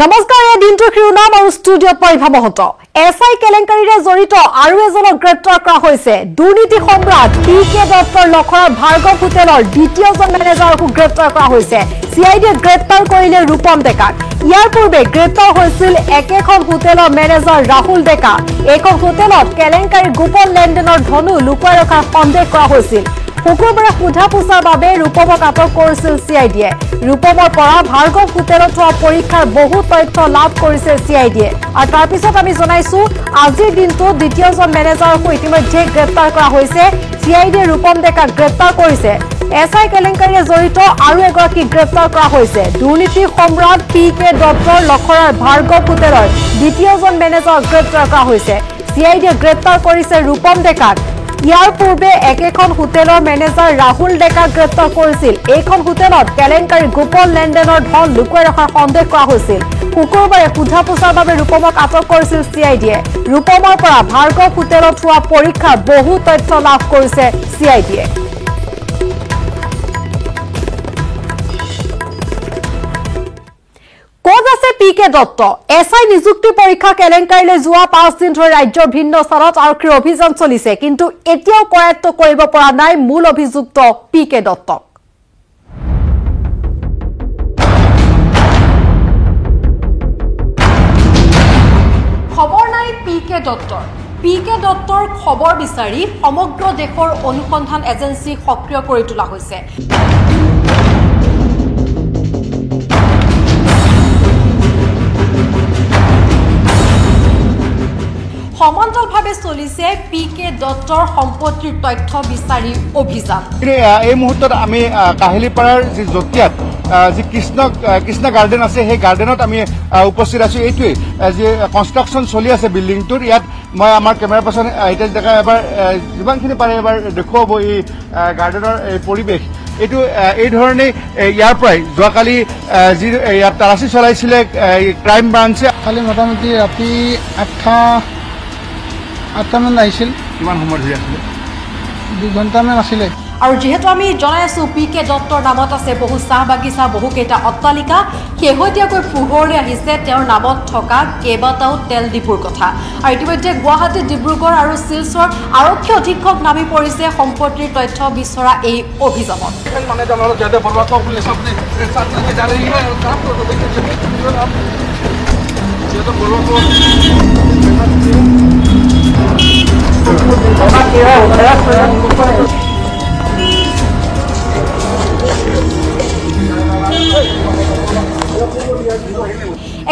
নমস্কাৰ এই দিনটো শিৰোনাম আৰু ষ্টুডিঅ'ত পৰিভা মহন্ত এছআই কেলেংকাৰীৰে জড়িত আৰু এজনক গ্ৰেপ্তাৰ কৰা হৈছে দুৰ্নীতি সম্ৰাট পিকে দত্তৰ লখৰাৰ ভাৰ্গৱ হোটেলৰ দ্বিতীয়জন মেনেজাৰকো গ্ৰেপ্তাৰ কৰা হৈছে সিআইডিয়ে গ্ৰেপ্তাৰ কৰিলে ৰূপম ডেকাক ইয়াৰ পূৰ্বে গ্ৰেপ্তাৰ হৈছিল একেখন হোটেলৰ মেনেজাৰ ৰাহুল ডেকা এইখন হোটেলত কেলেংকাৰী গোপন লেনদেনৰ ধনু লুকুৱাই ৰখাৰ সন্দেহ কৰা হৈছিল শুকুৰবাৰে সোধা পোছাৰ বাবে ৰূপমক আটক কৰিছিল সিআইডিয়ে ৰূপমৰ পৰা ভাৰ্গৱ হোটেলত হোৱা পৰীক্ষাৰ বহু তথ্য লাভ কৰিছে সিআইডিয়ে আৰু তাৰ পিছত আমি জনাইছো আজিৰ দিনটো দ্বিতীয়জন মেনেজাৰকো ইতিমধ্যে গ্ৰেপ্তাৰ কৰা হৈছে সিআইডিয়ে ৰূপম ডেকাক গ্ৰেপ্তাৰ কৰিছে এছআই কেলেংকাৰীৰে জড়িত আৰু এগৰাকী গ্ৰেপ্তাৰ কৰা হৈছে দুৰ্নীতি সম্ৰাট পিকে দত্তৰ লখৰাৰ ভাৰ্গৱ হোটেলৰ দ্বিতীয়জন মেনেজাৰক গ্ৰেপ্তাৰ কৰা হৈছে সিআইডিয়ে গ্ৰেপ্তাৰ কৰিছে ৰূপম ডেকাক ইয়াৰ পূৰ্বে একেখন হোটেলৰ মেনেজাৰ ৰাহুল ডেকাক গ্ৰেপ্তাৰ কৰিছিল এইখন হোটেলত কেলেংকাৰী গোপন লেনদেনৰ ধন লুকুৱাই ৰখাৰ সন্দেহ কৰা হৈছিল শুকুৰবাৰে সোধা পোছাৰ বাবে ৰূপমক আটক কৰিছিল সিআইডিয়ে ৰূপমৰ পৰা ভাৰ্গৱ হোটেলত হোৱা পৰীক্ষাৰ বহু তথ্য লাভ কৰিছে সিআইডিয়ে ক'ত আছে পিকে দত্ত এছআই নিযুক্তি পৰীক্ষা কেলেংকাৰীলৈ যোৱা 5 দিন ধৰি ৰাজ্যৰ ভিন্ন স্থানত আৰক্ষীৰ অভিযান চলিছে কিন্তু এতিয়াও কৰায়ত্ব কৰিব পৰা নাই মূল অভিযুক্ত পিকে দত্তক খবৰ নাই পিকে দত্তৰ খবৰ বিচাৰি সমগ্ৰ দেশৰ অনুসন্ধান এজেন্সি সক্ৰিয় কৰি তোলা হৈছে সমান্তৰালভাৱে চলিছে পিকে দত্তৰ সম্পত্তিৰ তথ্য বিচাৰি অভিযান এই মুহূৰ্তত আমি কাহিলীপাৰাৰ যি জটিয়াত যি কৃষ্ণ গাৰ্ডেন আছে সেই গাৰ্ডেনত আমি উপস্থিত আছো এইটোৱে যি কনষ্ট্ৰাকশ্যন চলি আছে বিল্ডিংটোৰ ইয়াত মই আমাৰ কেমেৰা পাৰ্চন এতিয়া দেখা এবাৰ যিমানখিনি পাৰে এবাৰ দেখুৱাব এই গাৰ্ডেনৰ পৰিৱেশ এইটো এই ধৰণে ইয়াৰ পৰাই যোৱাকালি যি ইয়াত তালাচী চলাইছিলে ক্ৰাইম ব্ৰাঞ্চে কালি মোটামুটি ৰাতি 8টামান আহিছিল কিমান সময় ধৰি আছিলে 2 ঘণ্টামান আছিলে আৰু যেহেতু আমি জনাই আছো পিকে দত্তৰ নামত আছে বহু চাহ বাগিচা বহুকেইটা অট্টালিকা শেহতীয়াকৈ পোহৰলৈ আহিছে তেওঁৰ নামত থকা কেইবাটাও তেল ডিপুৰ কথা আৰু ইতিমধ্যে গুৱাহাটী ডিব্ৰুগড় আৰু শিলচৰ আৰক্ষী অধীক্ষক নামি পৰিছে সম্পত্তিৰ তথ্য বিচৰা এই অভিযানত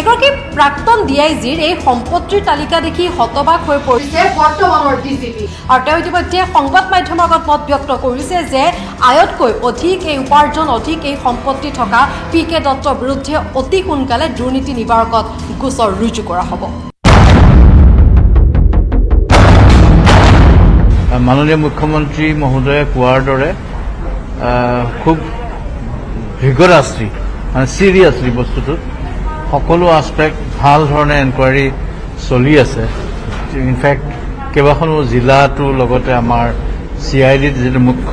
এগৰাকী প্ৰাক্তন ডিআইজিৰ এই সম্পত্তিৰ তালিকা দেখি হতবাক হৈ পৰিছে বৰ্তমানৰ ডিজিপি আৰু তেওঁ ইতিমধ্যে সংবাদ মাধ্যমৰ আগত মত ব্যক্ত কৰিছে যে আয়তকৈ অধিক এই উপাৰ্জন অধিক এই সম্পত্তি থকা পিকে দত্তৰ বিৰুদ্ধে অতি সোনকালে দুৰ্নীতি নিবাৰকত গোচৰ ৰুজু কৰা হ'ব মাননীয় মুখ্যমন্ত্ৰী মহোদয়ে কোৱাৰ দৰে খুব ভিগৰাছলি মানে চিৰিয়াছলি বস্তুটো সকলো আসপেক্ট ভাল ধৰণে এনকুৱাৰী চলি আছে ইনফেক্ট কেইবাখনো জিলাটোৰ লগতে আমাৰ চিআইডিত যিটো মুখ্য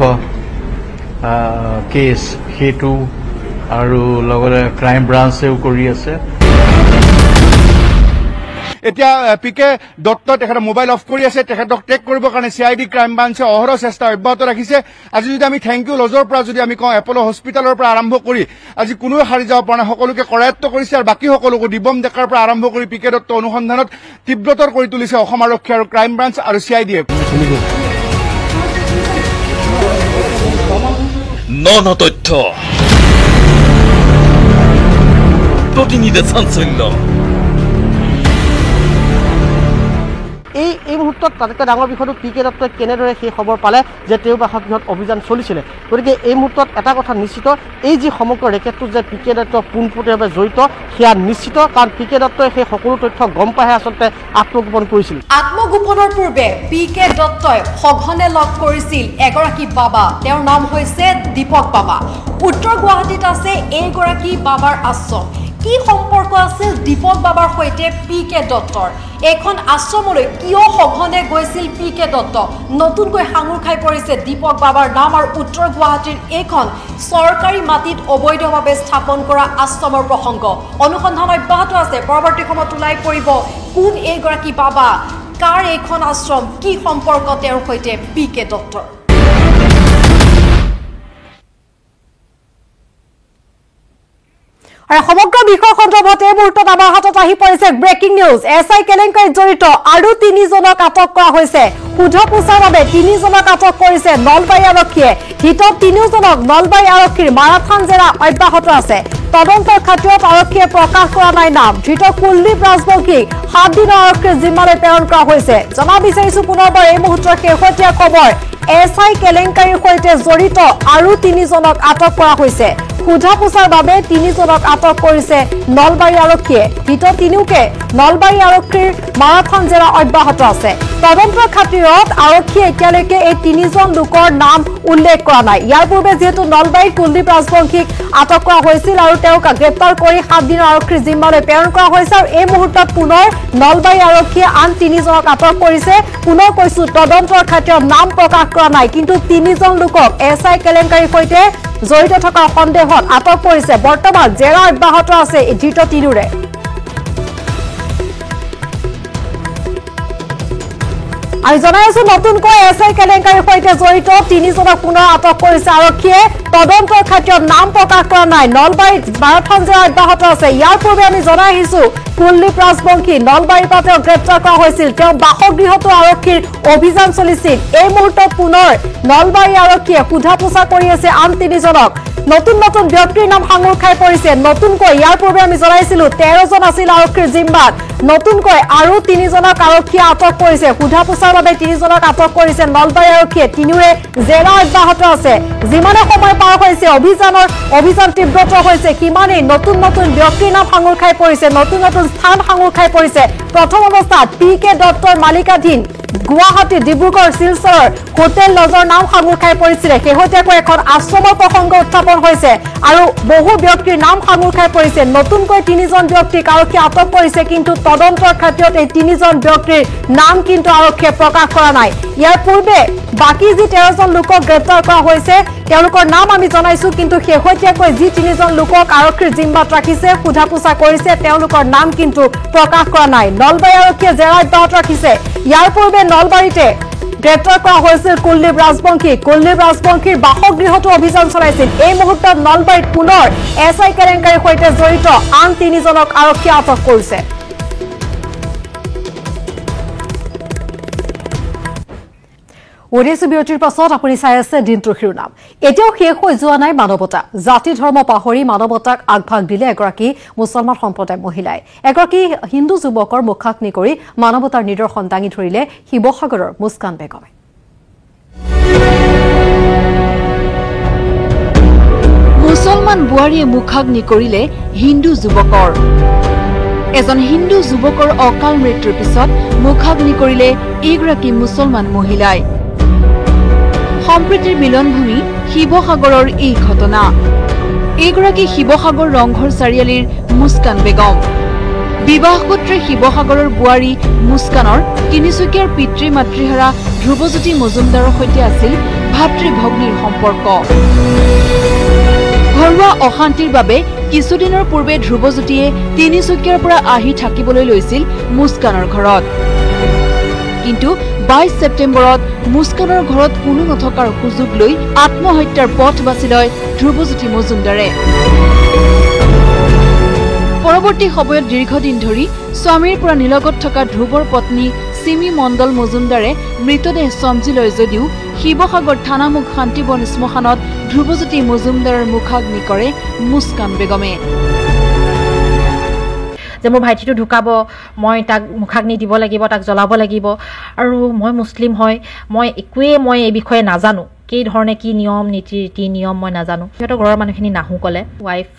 কেছ সেইটো আৰু লগতে ক্ৰাইম ব্ৰাঞ্চেও কৰি আছে এতিয়া পিকে দত্ত তেখেতৰ মোবাইল অফ কৰি আছে তেখেতক ট্ৰেক কৰিবৰ কাৰণে চিআইডি ক্ৰাইম ব্ৰাঞ্চে অহৰহ চেষ্টা অব্যাহত ৰাখিছে আজি যদি আমি থেংক ইউ লজৰ পৰা যদি আমি কওঁ এপল' হস্পিটেলৰ পৰা আৰম্ভ কৰি আজি কোনোৱে সাৰি যাব পৰা নাই সকলোকে কৰায়ত্ব কৰিছে আৰু বাকী সকলোকো দিবম ডেকাৰ পৰা আৰম্ভ কৰি পিকে দত্ত অনুসন্ধানত তীব্ৰতৰ কৰি তুলিছে অসম আৰক্ষী আৰু ক্ৰাইম ব্ৰাঞ্চ আৰু চিআইডিয়ে ন তথ্য প্ৰতিনিধি চাঞ্চল্য এই মুহূৰ্তত তাতকৈ ডাঙৰ বিষয়টো পিকে দত্তই কেনেদৰে সেই খবৰ পালে যে তেওঁৰ বাসগৃহত অভিযান চলিছিলে গতিকে এই মুহূৰ্তত এটা কথা নিশ্চিত এই যি সমগ্ৰ ৰেকেটটো যে পিকে দত্ত পোনপটীয়াভাৱে জড়িত সেয়া নিশ্চিত কাৰণ পিকে দত্তই সেই সকলো তথ্য গম পাইহে আচলতে আত্মগোপন কৰিছিল আত্মগোপনৰ পূৰ্বে পিকে দত্তই সঘনে লগ কৰিছিল এগৰাকী বাবা তেওঁৰ নাম হৈছে দীপক বাবা উত্তৰ গুৱাহাটীত আছে এইগৰাকী বাবাৰ আশ্ৰম কি সম্পৰ্ক আছিল দীপক বাবাৰ সৈতে PK দত্তৰ এখন আশ্ৰমলৈ কিয় সঘনে গৈছিল PK দত্ত নতুনকৈ সাঙুৰ খাই পৰিছে দীপক বাবাৰ নাম আৰু উত্তৰ গুৱাহাটীৰ এখন চৰকাৰী মাটিত অবৈধভাৱে স্থাপন কৰা আশ্ৰমৰ প্ৰসংগ অনুসন্ধান অব্যাহত আছে পৰৱৰ্তী সময়ত ওলাই পৰিব কোন এইগৰাকী বাবা কাৰ এইখন আশ্ৰম কি সম্পৰ্ক তেওঁৰ সৈতে PK দত্তৰ আৰু সমগ্ৰ বিষয় সন্দৰ্ভত এই মুহূৰ্তত আমাৰ হাতত আহি পৰিছে ব্ৰেকিং নিউজ SI কেলেংকাৰীত জড়িত আৰু 3 জনক আটক কৰা হৈছে সোধা-পোছাৰ বাবে 3 জনক আটক কৰিছে নলবাৰী আৰক্ষীয়ে হিতত 3 জনক নলবাৰী আৰক্ষীৰ মাৰাথান জেৰা অব্যাহত আছে তদন্তৰ খাতিৰত আৰক্ষীয়ে প্ৰকাশ কৰা নাই নাম ধৃত কুলদীপ ৰাজবংশীক 7 দিনৰ আৰক্ষীৰ জিম্মালৈ প্ৰেৰণ কৰা হৈছে জনা বিচাৰিছো পুনৰবাৰ এই মুহূৰ্তৰ শেহতীয়া খবৰ SI কেলেংকাৰীৰ সৈতে জড়িত আৰু 3 জনক আটক কৰা হৈছে সোধা-পোছাৰ বাবে 3 জনক আটক কৰিছে নলবাৰী আৰক্ষীয়ে হিতত 3কে নলবাৰী আৰক্ষীৰ মাৰাথান জেৰা অব্যাহত আছে তদন্তৰ খাতিৰত আৰক্ষীয়ে এতিয়ালৈকে এই 3 জন লোকৰ নাম উল্লেখ কৰা নাই ইয়াৰ পূৰ্বে যেহেতু নলবাৰীত কুলদীপ ৰাজবংশীক আটক কৰা হৈছিল আৰু তেওঁক গ্ৰেপ্তাৰ কৰি 7 দিনৰ আৰক্ষীৰ জিম্মালৈ প্ৰেৰণ কৰা হৈছে আৰু এই মুহূৰ্তত পুনৰ নলবাৰী আৰক্ষীয়ে আন 3 জনক আটক কৰিছে পুনৰ কৈছো তদন্তৰ খাতিৰত নাম প্ৰকাশ কৰা নাই কিন্তু 3 জন লোকক SI কেলেংকাৰীৰ সৈতে জড়িত থকাৰ সন্দেহত আটক কৰিছে বৰ্তমান জেৰা অব্যাহত আছে ধৃত 3ৰে আৰু জনাইছো নতুনকৈ SI কেলেংকাৰীৰ সৈতে জড়িত 3 জনক পুনৰ আটক কৰিছে আৰক্ষীয়ে তদন্তৰ খাতিৰত নাম প্ৰকাশ কৰা নাই নলবাৰীত মাৰাথান জেৰা অব্যাহত আছে ইয়াৰ পূৰ্বে আমি জনাই আহিছো কুলদীপ ৰাজবংশী নলবাৰীৰ পৰা তেওঁ গ্ৰেপ্তাৰ কৰা হৈছিল তেওঁ বাসগৃহতো আৰক্ষীৰ অভিযান চলিছিল এই মুহূৰ্তত পুনৰ নলবাৰী আৰক্ষীয়ে সোধা-পোছা কৰি আছে আন 3 জনক নতুন নতুন ব্যক্তিৰ নাম সাঙুৰ খাই পৰিছে নতুনকৈ ইয়াৰ পূৰ্বে আমি জনাইছিলো 13 জন আছিল আৰক্ষীৰ জিম্মাত নতুনকৈ আৰু 3 জনক আৰক্ষীয়ে আটক কৰিছে সোধা-পোছাৰ বাবে 3 জনক আটক কৰিছে নলবাৰী আৰক্ষীয়ে 3ৰে জেৰা অব্যাহত আছে যিমানে সময় পাৰ হৈছে অভিযান তীব্ৰতৰ হৈছে কিমানেই নতুন নতুন ব্যক্তিৰ নাম সাঙুৰ খাই পৰিছে নতুন নতুন স্থান সাঙুৰ খাই পৰিছে প্ৰথম অৱস্থাত PK দত্তৰ মালিকাধীন গুৱাহাটী ডিব্ৰুগড় শিলচৰৰ হোটেল লজৰ নাম সাঙুৰ খাই পৰিছিল শেহতীয়াকৈ এখন আশ্ৰমৰ প্ৰসংগ উত্থাপন হৈছে আৰু বহু ব্যক্তিৰ নাম সাঙুৰ খাই পৰিছে নতুনকৈ 3 জন ব্যক্তিক আৰক্ষীয়ে আটক কৰিছে কিন্তু তদন্তৰ খাতিৰত এই 3 জন ব্যক্তিৰ নাম কিন্তু আৰক্ষীয়ে প্ৰকাশ কৰা নাই ইয়াৰ পূৰ্বে বাকি যি 13 জন লোকক গ্ৰেপ্তাৰ কৰা হৈছে তেওঁলোকৰ নাম আমি জনাইছো কিন্তু শেহতীয়াকৈ যি 3 জন লোকক আৰক্ষীৰ জিম্মাত ৰাখিছে সোধা-পোছা কৰিছে তেওঁলোকৰ নাম কিন্তু প্ৰকাশ কৰা নাই নলবাৰী আৰক্ষীয়ে জেৰা অব্যাহত ৰাখিছে ইয়াৰ পূৰ্বে নলবাৰীতে গ্ৰেপ্তাৰ কৰা হৈছিল কুলদীপ ৰাজবংশীৰ বাসগৃহতো অভিযান চলাইছিল এই মুহূৰ্তত নলবাৰীত পুনৰ SI কেলেংকাৰীৰ সৈতে জড়িত আন 3 জনক আৰক্ষীয়ে আটক কৰিছে ওড়িশা বিৰতিৰ পাছত আপুনি চাই আছে দিনটোৰ শিৰোনাম এতিয়াও শেষ হৈ যোৱা নাই মানৱতা জাতি ধৰ্ম পাহৰি মানৱতাক আগভাগ দিলে এগৰাকী মুছলমান সম্প্ৰদায়ৰ মহিলাই এগৰাকী হিন্দু যুৱকৰ মুখাগ্নি কৰি মানৱতাৰ নিদৰ্শন দাঙি ধৰিলে শিৱসাগৰৰ মুস্কান বেগমে মুছলমান বোৱাৰীয়ে মুখাগ্নি কৰিলে হিন্দু যুৱকৰ এজন হিন্দু যুৱকৰ অকাল মৃত্যুৰ পিছত মুখাগ্নি কৰিলে এইগৰাকী মুছলমান মহিলাই সম্প্ৰীতিৰ মিলনভূমি শিৱসাগৰৰ এই ঘটনা এইগৰাকী শিৱসাগৰ ৰংঘৰ চাৰিআলিৰ মুস্কান বেগম বিবাহসূত্ৰে শিৱসাগৰৰ বোৱাৰী মুস্কানৰ তিনিচুকীয়াৰ পিতৃ মাতৃহাৰা ধ্ৰুৱজ্যোতি মজুমদাৰৰ সৈতে আছিল ভাতৃ ভগ্নীৰ সম্পৰ্ক ঘৰুৱা অশান্তিৰ বাবে কিছুদিনৰ পূৰ্বে ধ্ৰুৱজ্যোতিয়ে তিনিচুকীয়াৰ পৰা আহি থাকিবলৈ লৈছিল মুস্কানৰ ঘৰত কিন্তু 22 ছেপ্টেম্বৰত মুস্কানৰ ঘৰত কোনো নথকাৰ সুযোগ লৈ আত্মহত্যাৰ পথ বাছি লয় ধ্ৰুৱজ্যোতি মজুমদাৰে পৰৱৰ্তী সময়ত দীৰ্ঘদিন ধৰি স্বামীৰ পৰা নিলগত থকা ধ্ৰুৱৰ পত্নী সিমি মণ্ডল মজুমদাৰে মৃতদেহ সমজি লয় যদিও শিৱসাগৰ থানামুখ শান্তিবন শ্মশানত ধ্ৰুৱজ্যোতি মজুমদাৰৰ মুখাগ্নি কৰে মুস্কান বেগমে যে মোৰ ভাইটিটো ঢুকাব মই তাক মুখাগ্নি দিব লাগিব তাক জ্বলাব লাগিব আৰু মই মুছলিম হয় মই এই বিষয়ে নাজানো কি ধৰণে কি নিয়ম নীতি নিয়ম মই নাজানো সিহঁতৰ ঘৰৰ মানুহখিনি নাহো ক'লে ৱাইফ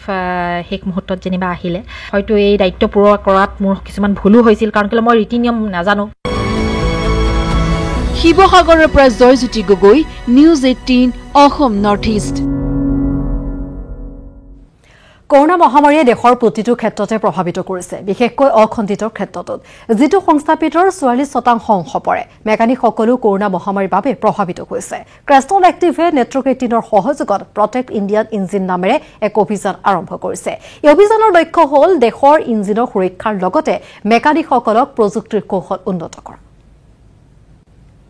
শেষ মুহূৰ্তত যেনিবা আহিলে হয়তো এই দায়িত্ব পূৰণ কৰাত মোৰ কিছুমান ভুলো হৈছিল কাৰণ কেলৈ মই ৰীতি নিয়ম নাজানো শিৱসাগৰৰ পৰা Joyjyoti Gogoi news 18 Assam north east corona মহামাৰীয়ে দেশৰ প্ৰতিটো ক্ষেত্ৰতে প্ৰভাৱিত কৰিছে, বিশেষকৈ অখণ্ডিতৰ ক্ষেত্ৰটোত। যিটো সংস্থাপিতৰ 44% অংশ পৰে, মেকানিকসকলো কৰোনা মহামাৰীৰ বাবে প্ৰভাৱিত হৈছে। ক্ৰেষ্টল এক্টিভে নেটৱৰ্ক 18ৰ সহযোগত প্ৰটেক্ট ইণ্ডিয়ান ইঞ্জিন নামেৰে এক অভিযান আৰম্ভ কৰিছে। এই অভিযানৰ লক্ষ্য হ'ল দেশৰ ইঞ্জিনৰ সুৰক্ষাৰ লগতে মেকানিকসকলক প্ৰযুক্তিৰ কৌশল উন্নত কৰা।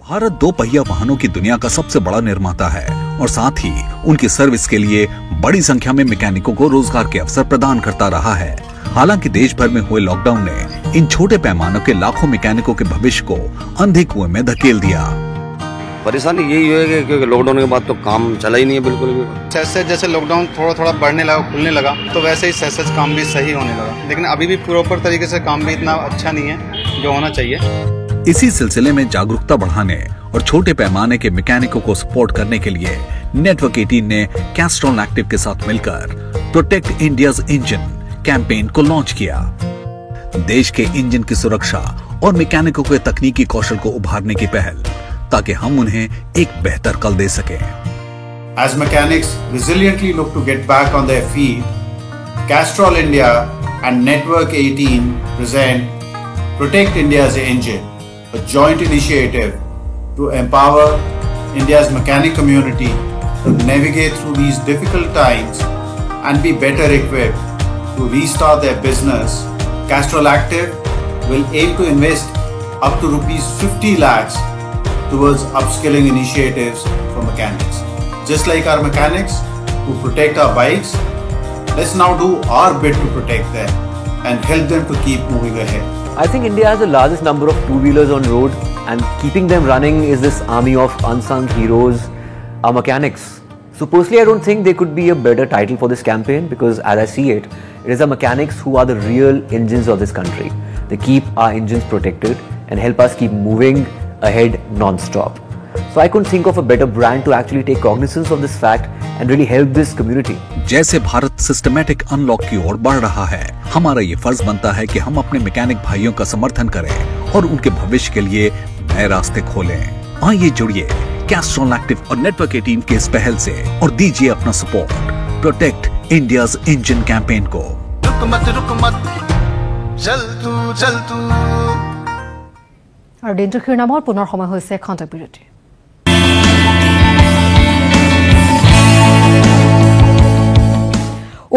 भारत 2 पहिया वाहनों की दुनिया का सबसे बड़ा निर्माता है और साथ ही उनकी सर्विस के लिए बड़ी संख्या में मैकेनिकों को रोजगार के अवसर प्रदान करता रहा है। हालांकि देश भर में हुए लॉकडाउन ने इन छोटे पैमानों के लाखों मैकेनिकों के भविष्य को अंधे कुएं में धकेल दिया। परेशानी यही है कि लॉकडाउन के बाद तो काम चला ही नहीं है बिल्कुल भी। जैसे लॉकडाउन थोड़ा बढ़ने लगा, खुलने लगा, तो वैसे ही सच काम भी सही होने लगा, लेकिन अभी भी प्रॉपर तरीके से काम भी इतना अच्छा नहीं है जो होना चाहिए। इसी सिलसिले में जागरूकता बढ़ाने और छोटे पैमाने के मैकेनिकों को सपोर्ट करने के लिए नेटवर्क 18 ने कैस्ट्रॉल एक्टिव के साथ मिलकर प्रोटेक्ट इंडियाज इंजन कैंपेन को लॉन्च किया। देश के इंजन की सुरक्षा और मैकेनिकों के तकनीकी कौशल को उभारने की पहल, ताकि हम उन्हें एक बेहतर कल दे सकें। As mechanics resiliently look to get back on their feet, Castrol India and Network 18 present Protect India's Engine, a joint initiative to empower India's mechanic community to navigate through these difficult times and be better equipped to restart their business. Castrol Active will aim to invest up to rupees 50 lakhs towards upskilling initiatives for mechanics. Just like our mechanics who protect our bikes, let's now do our bit to protect them and help them to keep moving ahead. I think India has the largest number of two-wheelers on road, and keeping them running is this army of unsung heroes, our mechanics. So personally, I don't think there could be a better title for this campaign, because as I see it, it is our mechanics who are the real engines of this country. They keep our engines protected and help us keep moving ahead non-stop. So I couldn't think of a better brand to actually take cognizance of this fact and really help this community. जैसे Bharat systematic unlock की ओर बढ़ रहा है, हमारा ये फर्ज बनता है कि हम अपने मैकेनिक भाइयों का समर्थन करें और उनके भविष्य के लिए नए रास्ते खोलें। आइए जुड़िए कैस्ट्रॉल एक्टिव और नेटवर्क 18 के इस पहल से और दीजिए अपना support protect India's engine campaign को। रुक मत चल तू। আৰু দিনটোৰ শিৰোনামৰ পুনৰ সময় হৈছে খন্তেক বিৰতি।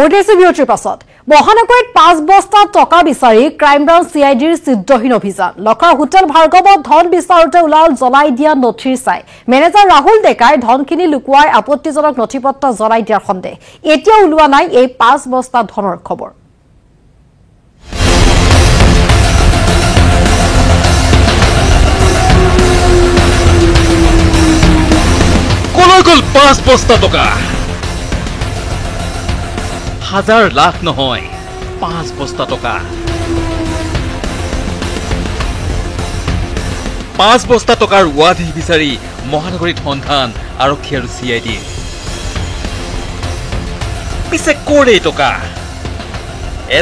ওডিসি বিৰতিৰ পাছত মহানগৰীত 5 বস্তা টকা বিচাৰি ক্ৰাইম ব্ৰাঞ্চ CIDৰ চিদ্ধহীন অভিযান। লখৰাৰ হোটেল ভাৰ্গৱত ধন বিচাৰোতে ওলাল জ্বলাই দিয়া নথিৰ চাই। মেনেজাৰ ৰাহুল ডেকাই ধনখিনি লুকুৱাই আপত্তিজনক নথিপত্ৰ জ্বলাই দিয়াৰ সন্দেহ। এতিয়া ওলোৱা নাই এই 5 বস্তা ধনৰ খবৰ। কলৈ গ'ল 5 বস্তা টকা? হাজাৰ লাখ নহয়, 5 বস্তা টকা। 5 বস্তা টকাৰ ৱাধি বিচাৰি মহানগৰীত সন্ধান আৰক্ষী আৰু CID। পিছে ক'ৰ এই টকা?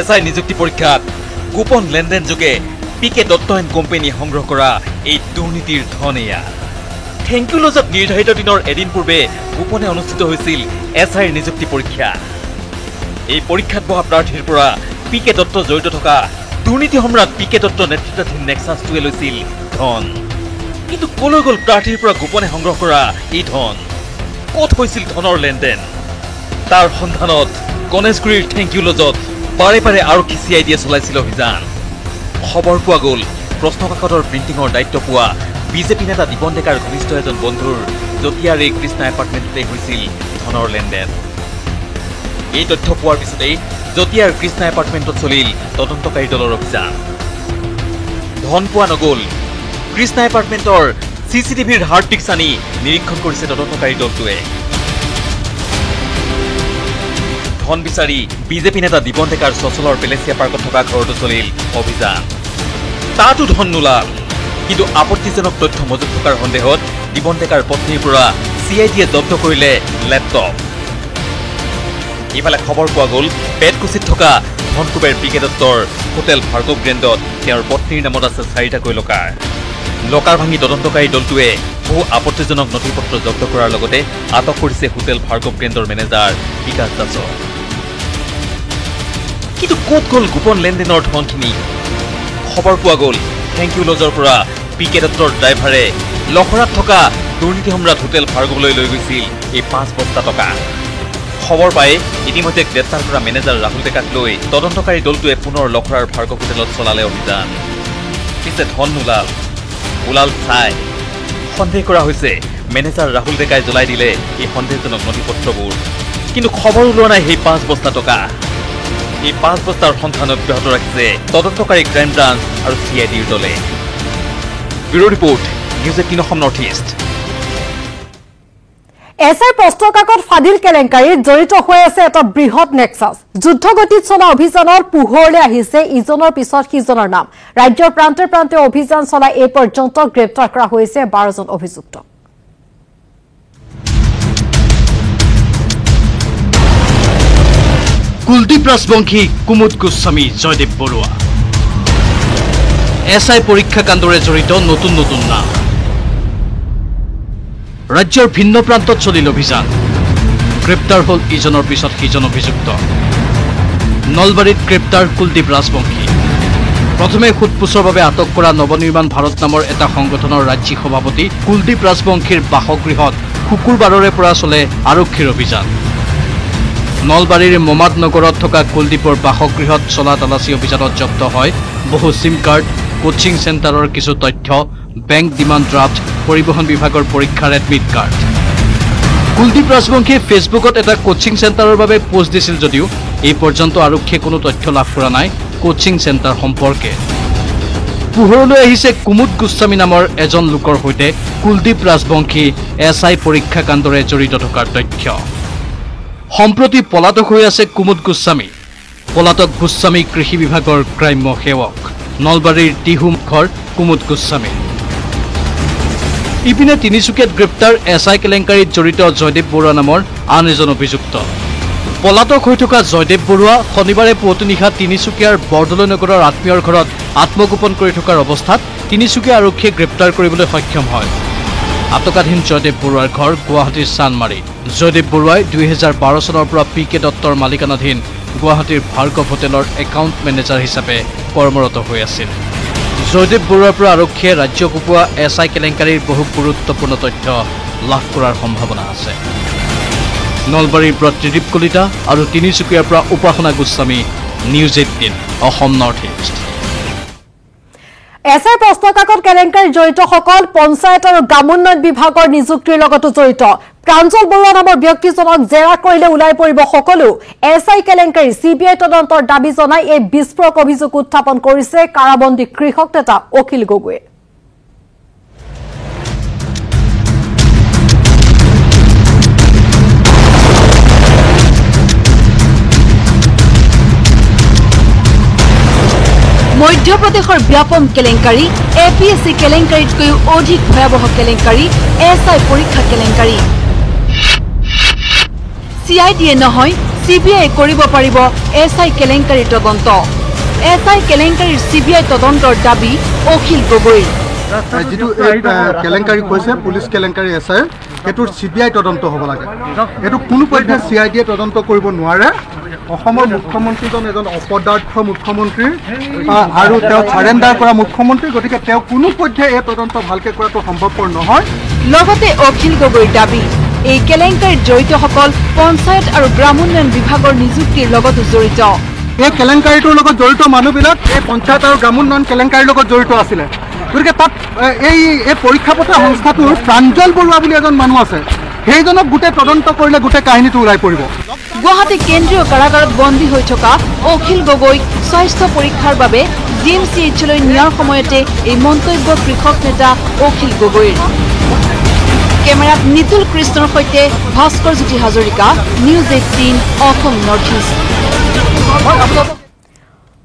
SI নিযুক্তি পৰীক্ষাত গোপন লেনদেন যোগে PK দত্ত এণ্ড কোম্পানী সংগ্ৰহ কৰা এই দুৰ্নীতিৰ ধন এয়া। থেংক ইউ লজত নিৰ্ধাৰিত দিনৰ এদিন পূৰ্বে গোপনে অনুষ্ঠিত হৈছিল SIৰ নিযুক্তি পৰীক্ষা। এই পৰীক্ষাত বহা প্ৰাৰ্থীৰ পৰা PK দত্ত জড়িত থকা দুৰ্নীতি সম্ৰাট PK দত্ত নেতৃত্বাধীন নেক্সাছটোৱে লৈছিল ধন। কিন্তু কলৈ গ'ল প্ৰাৰ্থীৰ পৰা গোপনে সংগ্ৰহ কৰা এই ধন? ক'ত হৈছিল ধনৰ লেনদেন? তাৰ সন্ধানত গণেশগুৰিৰ থেংক ইউ লজত বাৰে বাৰে আৰক্ষী CIDয়ে চলাইছিল অভিযান। খবৰ পোৱা গ'ল প্ৰশ্নকাকতৰ প্ৰিণ্টিঙৰ দায়িত্ব পোৱা বিজেপি নেতা দীপন ডেকাৰ ঘনিষ্ঠ এজন বন্ধুৰ জতিয়াৰ এই কৃষ্ণা এপাৰ্টমেণ্টতে হৈছিল ধনৰ লেনদেন। এই তথ্য পোৱাৰ পিছতেই জতিয়াৰ কৃষ্ণা এপাৰ্টমেণ্টত চলিল তদন্তকাৰী দলৰ অভিযান। ধন পোৱা নগ'ল। কৃষ্ণা এপাৰ্টমেণ্টৰ CCTVৰ হাৰ্ড ডিস্ক আনি নিৰীক্ষণ কৰিছে তদন্তকাৰী দলটোৱে। ধন বিচাৰি বিজেপি নেতা দীপন ডেকাৰ চচলৰ পেলেচিয়া পাৰ্কত থকা ঘৰতো চলিল অভিযান। তাতো ধন নোলাল, কিন্তু আপত্তিজনক তথ্য মজুত থকাৰ সন্দেহত দীপন ডেকাৰ পত্নীৰ পৰা CIDয়ে জব্দ কৰিলে লেপটপ। ইফালে খবৰ পোৱা গ'ল পেটকুচিত থকা ধনকুবেৰ PK দত্তৰ হোটেল ভাৰ্গৱ গ্ৰেণ্ডত তেওঁৰ পত্নীৰ নামত আছে 4টাকৈ লকাৰ। লকাৰ ভাঙি তদন্তকাৰী দলটোৱে বহু আপত্তিজনক নথিপত্ৰ জব্দ কৰাৰ লগতে আটক কৰিছে হোটেল ভাৰ্গৱ গ্ৰেণ্ডৰ মেনেজাৰ বিকাশ দাসক। কিন্তু ক'ত গ'ল গোপন লেনদেনৰ ধনখিনি খবৰ পোৱা গ'ল থেংক ইউ লজৰ পৰা পিকে দত্তৰ ড্ৰাইভাৰে লখৰাত থকা দুৰ্নীতি সম্ৰাট হোটেল ভাৰ্গৱলৈ লৈ গৈছিল এই 5 বস্তা টকা খবৰ পাই ইতিমধ্যে গ্ৰেপ্তাৰ কৰা মেনেজাৰ ৰাহুল ডেকাক লৈ তদন্তকাৰী দলটোৱে পুনৰ লখৰাৰ ভাৰ্গৱ হোটেলত চলালে অভিযান পিছে ধন ওলাল চাই সন্দেহ কৰা হৈছে মেনেজাৰ ৰাহুল ডেকাই জ্বলাই দিলে এই সন্দেহজনক নথিপত্ৰবোৰ কিন্তু খবৰ ওলোৱা নাই সেই 5 বস্তা টকা এই 5 বস্তাৰ সন্ধান অব্যাহত ৰাখিছে তদন্তকাৰী ক্ৰাইম ব্ৰাঞ্চ আৰু CIDৰ দলে bureau report news 18 Assam north east SI প্ৰশ্ন কাকত ফাদিল কেলেংকাৰীত জড়িত হৈ আছে এটা বৃহৎ নেক্সাছ যুদ্ধগতিত চলা অভিযানৰ পোহৰলৈ আহিছে ইজনৰ পিছত সিজনৰ নাম ৰাজ্যৰ প্ৰান্তে প্ৰান্তে অভিযান চলাই এই পৰ্যন্ত গ্ৰেপ্তাৰ কৰা হৈছে 12 জন অভিযুক্ত কুলদীপ ৰাজবংশী কুমুদ গোস্বামী জয়দেৱ বৰুৱা এছআই পৰীক্ষা কাণ্ডৰে জড়িত নতুন নতুন নাম ৰাজ্যৰ ভিন্ন প্ৰান্তত চলিল অভিযান গ্ৰেপ্তাৰ হল ইজনৰ পিছত সিজন অভিযুক্ত নলবাৰীত গ্ৰেপ্তাৰ কুলদীপ ৰাজবংশী প্ৰথমে সোধপোছৰ বাবে আটক কৰা নৱনিৰ্মাণ ভাৰত নামৰ এটা সংগঠনৰ ৰাজ্যিক সভাপতি কুলদীপ ৰাজবংশীৰ বাসগৃহত শুকুৰবাৰৰে পৰা চলে আৰক্ষীৰ অভিযান নলবাৰীৰ মমাদ নগৰত থকা কুলদীপৰ বাসগৃহত চলা তালাচী অভিযানত জব্দ হয় বহু সিম কাৰ্ড কোচিং চেণ্টাৰৰ কিছু তথ্য বেংক ডিমাণ্ড ড্ৰাফ্ট পৰিবহণ বিভাগৰ পৰীক্ষাৰ এডমিট কাৰ্ড কুলদীপ ৰাজবংশীয়ে ফেচবুকত এটা কোচিং চেণ্টাৰৰ বাবে পোষ্ট দিছিল যদিও এই পৰ্যন্ত আৰক্ষীয়ে কোনো তথ্য লাভ কৰা নাই কোচিং চেণ্টাৰ সম্পৰ্কে পোহৰলৈ আহিছে কুমুদ গোস্বামী নামৰ এজন লোকৰ সৈতে কুলদীপ ৰাজবংশী এছআই পৰীক্ষা কাণ্ডৰে জড়িত থকাৰ তথ্য সম্প্ৰতি পলাতক হৈ আছে কুমুদ গোস্বামী পলাতক গোস্বামী কৃষি বিভাগৰ গ্ৰাম্য সেৱক নলবাৰীৰ টিহুমুখৰ কুমুদ গোস্বামী ইপিনে তিনিচুকীয়াত গ্ৰেপ্তাৰ এছআই কেলেংকাৰীত জড়িত জয়দেৱ বৰুৱা নামৰ আন এজন অভিযুক্ত পলাতক হৈ থকা জয়দেৱ বৰুৱা শনিবাৰে পুৱতি নিশা তিনিচুকীয়াৰ বৰদলৈ নগৰৰ আত্মীয়ৰ ঘৰত আত্মগোপন কৰি থকাৰ অৱস্থাত তিনিচুকীয়া আৰক্ষীয়ে গ্ৰেপ্তাৰ কৰিবলৈ সক্ষম হয় আটকাধীন জয়দেৱ বৰুৱাৰ ঘৰ গুৱাহাটীৰ চানমাৰী জয়দেৱ বৰুৱাই 2012 চনৰ পৰা পিকে দত্তৰ মালিকানাধীন গুৱাহাটীৰ ভাৰ্গৱ হোটেলৰ একাউণ্ট মেনেজাৰ হিচাপে কৰ্মৰত হৈ আছিল জয়দেৱ বৰুৱাৰ পৰা আৰক্ষীয়ে ৰাজ্যক উপোৱা এছআই কেলেংকাৰীৰ বহু গুৰুত্বপূৰ্ণ তথ্য লাভ কৰাৰ সম্ভাৱনা আছে নলবাৰীৰ পৰা ত্ৰিদীপ কলিতা আৰু তিনিচুকীয়াৰ পৰা উপাসনা Goswami news 18 Assam north east SI প্ৰশ্ন কাকত কেলেংকাৰীত জড়িতসকল পঞ্চায়ত আৰু গ্ৰামোন্নয়ন বিভাগৰ নিযুক্তিৰ লগতো জড়িত প্ৰাঞ্জল বৰুৱা নামৰ ব্যক্তিজনক জেৰা কৰিলে ওলাই পৰিব সকলো এছআই কেলেংকাৰী CBI তদন্তৰ দাবী জনাই এই বিস্ফোৰক অভিযোগ উত্থাপন কৰিছে কাৰাবন্দী কৃষক নেতা অখিল গগৈয়ে মধ্যপ্ৰদেশৰ ব্যাপক কেলেংকাৰী APSC কেলেংকাৰীতকৈও অধিক ভয়াৱহ কেলেংকাৰী এছআই পৰীক্ষা কেলেংকাৰী CIDয়ে নহয় CBI কৰিব পাৰিব এছআই কেলেংকাৰীৰ তদন্ত এছআই কেলেংকাৰীৰ CBI তদন্তৰ দাবী অখিল গগৈৰ যেটো কেলেংকাৰী কৈছে পুলিচ কেলেংকাৰী এছআই এটোৰ CBI তদন্ত হ'ব লাগে এটো কোনো পধ্যে CIDয়ে তদন্ত কৰিব নোৱাৰে অসমৰ মুখ্যমন্ত্ৰীজন এজন অপদাৰ্থ মুখ্যমন্ত্ৰী আৰু তেওঁ সাৰেন্ডাৰ কৰা মুখ্যমন্ত্ৰী গতিকে তেওঁ কোনো পধ্যে এই তদন্ত ভালকে কৰাটো সম্ভৱপৰ নহয় লগতে অখিল গগৈৰ দাবী এই কেলেংকাৰীত জড়িতসকল পঞ্চায়ত আৰু গ্ৰামোন্নয়ন বিভাগৰ নিযুক্তিৰ লগতো জড়িত এই কেলেংকাৰীটোৰ লগত জড়িত মানুহবিলাক এই পঞ্চায়ত আৰু গ্ৰামোন্নয়ন কেলেংকাৰীৰ লগত জড়িত আছিলে গতিকে তাত এই পৰীক্ষা পত্ৰ সংস্থাটোৰ প্ৰাঞ্জল বৰুৱা বুলি এজন মানুহ আছে সেইজনক গোটেই তদন্ত কৰিলে গোটেই কাহিনীটো ওলাই পৰিব গুৱাহাটী কেন্দ্ৰীয় কাৰাগাৰত বন্দী হৈ থকা অখিল গগৈক স্বাস্থ্য পৰীক্ষাৰ বাবে GMCHলৈ নিয়াৰ সময়তে এই মন্তব্য কৃষক নেতা অখিল গগৈৰ কেমেৰাত নিতুল কৃষ্ণৰ সৈতে Bhaskar Jyoti Hazarika news 18 Assam north east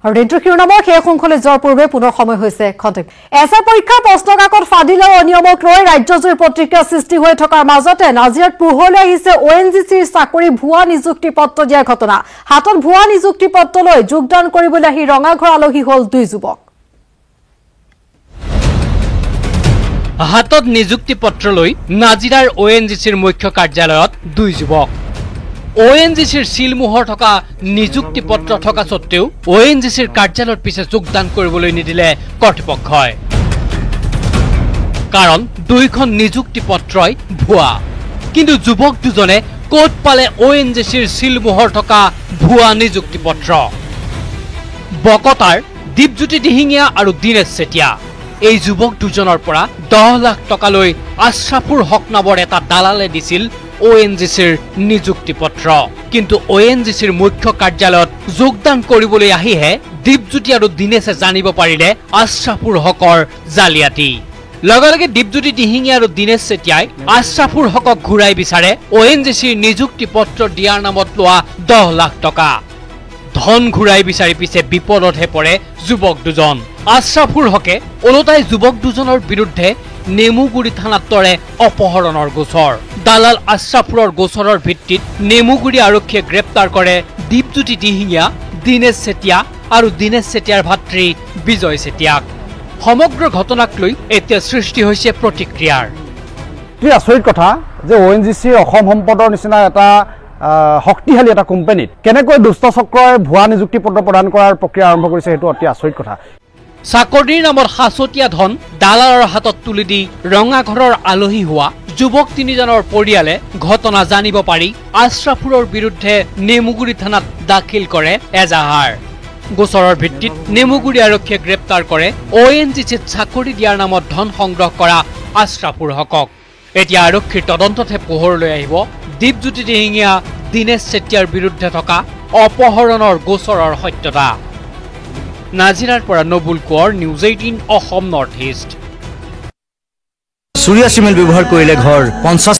আৰু ৰেডিঅ' শিৰোনামৰ শেষ অংশলৈ যোৱাৰ পূৰ্বে পুনৰ সময় হৈছে খন্তেক এছআই পৰীক্ষাৰ প্ৰশ্ন কাকত ফাদিল আৰু অনিয়মক লৈ ৰাজ্যজুৰি প্ৰতিক্ৰিয়া সৃষ্টি হৈ থকাৰ মাজতে নাজিৰাত পোহৰলৈ আহিছে ONGCৰ চাকৰি ভুৱা নিযুক্তি পত্ৰ দিয়াৰ ঘটনা হাতত ভুৱা নিযুক্তি পত্ৰ লৈ যোগদান কৰিবলৈ আহি ৰঙাঘৰ আলহী হ'ল দুই যুৱক হাতত নিযুক্তি পত্ৰ লৈ নাজিৰাৰ ONGCৰ মুখ্য কাৰ্যালয়ত দুই যুৱক ONGCৰ চিলমোহৰ থকা নিযুক্তি পত্ৰ থকা সত্ত্বেও ONGCৰ কাৰ্যালয়ৰ পিছে যোগদান কৰিবলৈ নিদিলে কৰ্তৃপক্ষই কাৰণ দুইখন নিযুক্তি পত্ৰই ভুৱা কিন্তু যুৱক দুজনে ক'ত পালে ONGCৰ চিলমোহৰ থকা ভুৱা নিযুক্তি পত্ৰ বকতাৰ দীপজ্যোতি দিহিঙীয়া আৰু দিনেশ চেতিয়া এই যুৱক দুজনৰ পৰা 10 লাখ টকালৈ আশৰাফুৰ হক নামৰ এটা দালালে দিছিল ONGCৰ নিযুক্তি পত্ৰ কিন্তু ONGCৰ মুখ্য কাৰ্যালয়ত যোগদান কৰিবলৈ আহিহে দীপজ্যোতি আৰু দিনেশে জানিব পাৰিলে আশৰাফুৰ হকৰ জালিয়াতি লগে লগে দীপজ্যোতি দিহিঙীয়া আৰু দিনেশ চেতিয়াই আশৰাফুৰ হকক ঘূৰাই বিচাৰে ONGCৰ নিযুক্তি পত্ৰ দিয়াৰ নামত লোৱা 10 লাখ টকা ধন ঘূৰাই বিচাৰি পিছে বিপদতহে পৰে যুৱক দুজন আশৰাফুৰ হকে ওলটাই যুৱক দুজনৰ বিৰুদ্ধে নেমুগুৰি থানাত তৰে অপহৰণৰ গোচৰ দালাল আশৰাফুৰৰ গোচৰৰ ভিত্তিত নেমুগুৰি আৰক্ষীয়ে গ্ৰেপ্তাৰ কৰে দীপজ্যোতি দিহিঙীয়া দিনেশ চেতিয়া আৰু দিনেশ চেতিয়াৰ ভাতৃ বিজয় চেতিয়াক সমগ্ৰ ঘটনাক লৈ এতিয়া সৃষ্টি হৈছে প্ৰতিক্ৰিয়াৰ কি আচৰিত কথা যে ONGC অসম সম্পদৰ নিচিনা এটা শক্তিশালী এটা কোম্পানীত কেনেকৈ দুষ্ট চক্ৰই ভুৱা নিযুক্তি পত্ৰ প্ৰদান কৰাৰ প্ৰক্ৰিয়া আৰম্ভ কৰিছে সেইটো অতি আচৰিত কথা চাকৰিৰ নামত হাছতীয়া ধন দালালৰ হাতত তুলি দি ৰঙাঘৰৰ আলহী হোৱা যুৱক তিনিজনৰ পৰিয়ালে ঘটনা জানিব পাৰি আশৰাফুৰৰ বিৰুদ্ধে নেমুগুৰি থানাত দাখিল কৰে এজাহাৰ গোচৰৰ ভিত্তিত নেমুগুৰি আৰক্ষীয়ে গ্ৰেপ্তাৰ কৰে ONGCত চাকৰি দিয়াৰ নামত ধন সংগ্ৰহ কৰা আশৰাফুৰ হকক এতিয়া আৰক্ষীৰ তদন্ততহে পোহৰলৈ আহিব দীপজ্যোতি দিহিঙীয়া দিনেশ চেতিয়াৰ বিৰুদ্ধে থকা অপহৰণৰ গোচৰৰ সত্যতা নাজিৰাৰ পৰা Nabul Konwar news 18 Assam north east Surya cement ব্যৱহাৰ কৰিলে ঘৰ 50